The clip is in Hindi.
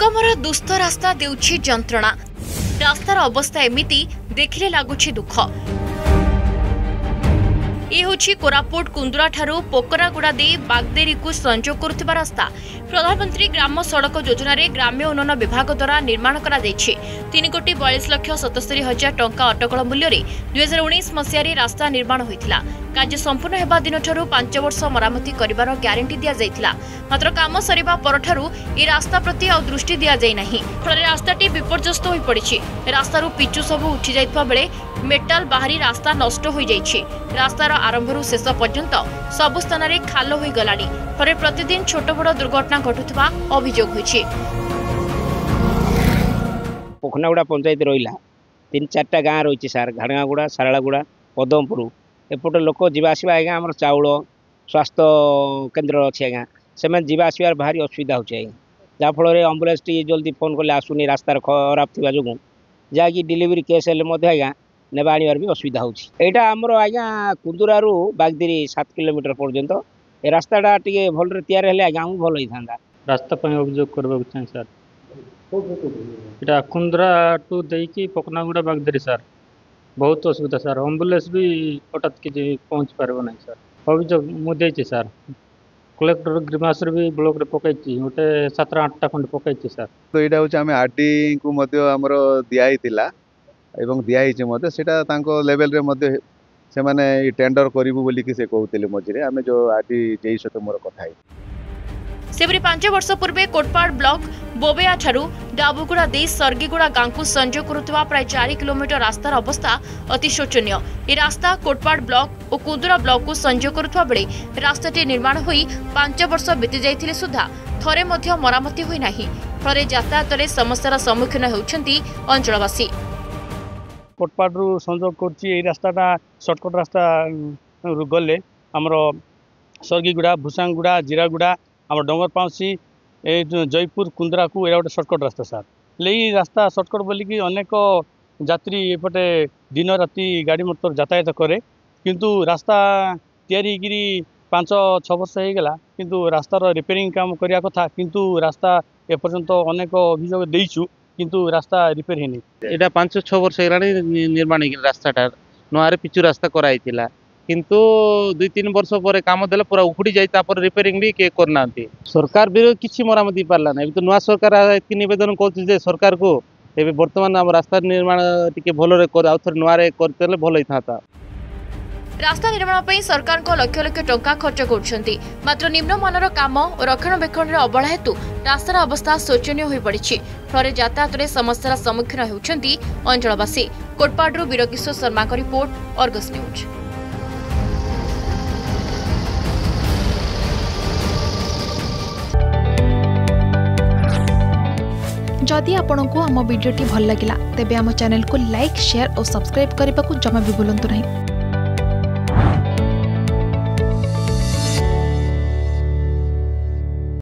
दुर्गमर दुस्थ रास्ता देउछि जंत्रणा। रास्तार अवस्था एमिति देखिले लागुछि दुख। ये होछि कोरापुट कुंदुरा ठारू पोकरागुड़ा दे बागदेरी को संजोग करुथिबा रास्ता। प्रधानमंत्री ग्राम सड़क योजना रे ग्राम्य उन्नयन विभाग द्वारा निर्माण करा दैछि। 3,42,77,000 टंका अटकल मूल्य रे 2019 मसिया रे रास्ता निर्माण होइथिला। कार्य संपूर्ण हेबा दिन ठारू 5 वर्ष मरामती करिवार ग्यारंटी दिया जाइथिला। मात्र काम सरिबा परठारू ए रास्ता प्रति आ दृष्टि दिया जाय नाही। फल रास्ताटी विपर्यस्त होई पड़िछि। रास्तारू पिचु सब उठी जाइतबा बेले मेटाल बाहरी रास्ता नष्ट होई जाइछि। रास्तार आरंभरू शेष पर्यंत सब स्थान रे खाल होई गलानी। फल प्रतिदिन छोट बड़ दुर्घटना घटुथिबा अभियोग होइछि। पोखनागुड़ा पंचायत रहिला 3-4टा गाँ रही सार घाड़गाँगुड़ा सारागुड़ा पदमपुर एपटे लोक जावासवा आज्ञा आम चाउल स्वास्थ्य केन्द्र अच्छे आज्ञा से जावासबार भारी असुविधा होगी जहाँफल आम्बुलांस टी जल्दी फोन कले आसुनी रास्तार खराब थी जो जहाँकि डिलीवरी केस हेल्ले आज्ञा नेबा आनिबार भी असुविधा होटा आमर आज्ञा कुंदुरारू बागदेरी 7 किलोमीटर पर्यंत ए रास्ताटा टे भल तैयार हेल्ले आज्ञा आमको भल होता रास्ता अभियोग करवाक चाहे सर इटा कुंदरा टू देकी पकनागुड़ा बागदेरी सर बहुत असुविधा सर आम्बुलांस भी हठात किसी पहुँच पार ना सर अभियोग मुझे सर कलेक्टर ग्रीमास भी ब्लॉक रे पकई गोटे 7-8टा खंड पकई सर तो यहाँ हूँ आम आरडी को आमर दिखाई दिखाई सेटा लेवल रे से माने टेंडर करिवु बोली कि से कहते मझे आम जो आरडी जेई सहित मोर कथा सेपरी 5 वर्ष पूर्वे कोटपाड़ ब्लॉक बोबेया ठारू डाबुगुड़ा दे सर्गीगुड़ा गाँ को संजोग करुवा प्राय 4 किलोमीटर रास्तार अवस्था अति शोचनीय। ये रास्ता कोटपाड़ ब्लॉक और कुंदुरा ब्लॉक को संजोग करुवा बेले रास्ताटी निर्माण होई 5 वर्ष बीती जाइथिले सुधा थरे मध्य मरामती होई नाही। फले यातायात रे समस्यार सम्मुखीन होउछंती अंचलवासी। कोटपाड़ू संजोग करछि ए रास्ताटा शॉर्टकट रास्ता गले हमर सर्गीगुड़ा भूसांगुड़ा जीरागुड़ा आम डंगर पाउसी जयपुर कुंदरा को एरा गोटे सर्टकट रास्ता सर ले रास्ता सर्टकट बोलिकी अनेक यात्री एपटे दिन राति गाड़ी मोटर यातायात करे किंतु रास्ता तैयारी 5-6 वर्ष हो गला किंतु रास्तार रिपेयरिंग काम करिया कथा किंतु रास्ता एपर्यंत अनेक अभियोग देइछु किंतु रास्ता रिपेयर हेनी एटा 5-6 वर्ष हेलानी निर्माण रास्ताटा नआरे पिचु रास्ता कराइतिला किंतु 2-3 वर्ष पर काम देला पूरा उखुड़ी जाई तापर रिपेयरिंग भी के करना सरकार भी किसी मरामती पारला ना तो नुआ सरकार एतकी निवेदन करछि जे सरकार को एबे वर्तमान हम रास्ता निर्माण टिके भलो रे कर आउथर नुआ रे करतेले भलो हिताता। रास्ता निर्माण पर सरकार को लक्ष लक्ष टंका खर्च करुछंती मात्र निम्न मानर काम और रक्षणाबेक्षण रे अबला हेतु रास्तार अवस्था शोचनीय होई पड़िछि। फले यातायात रे समस्यार सम्मुखीन होउछंती अंचलवासी। कोटपाड़रू वीरकिशोर शर्मा का रिपोर्ट अर्गस न्यूज। जदि आपंक आम भिडी भल लगा तेब आम चैनल को लाइक शेयर और सब्सक्राइब करने को जमा भी भूलु नहीं।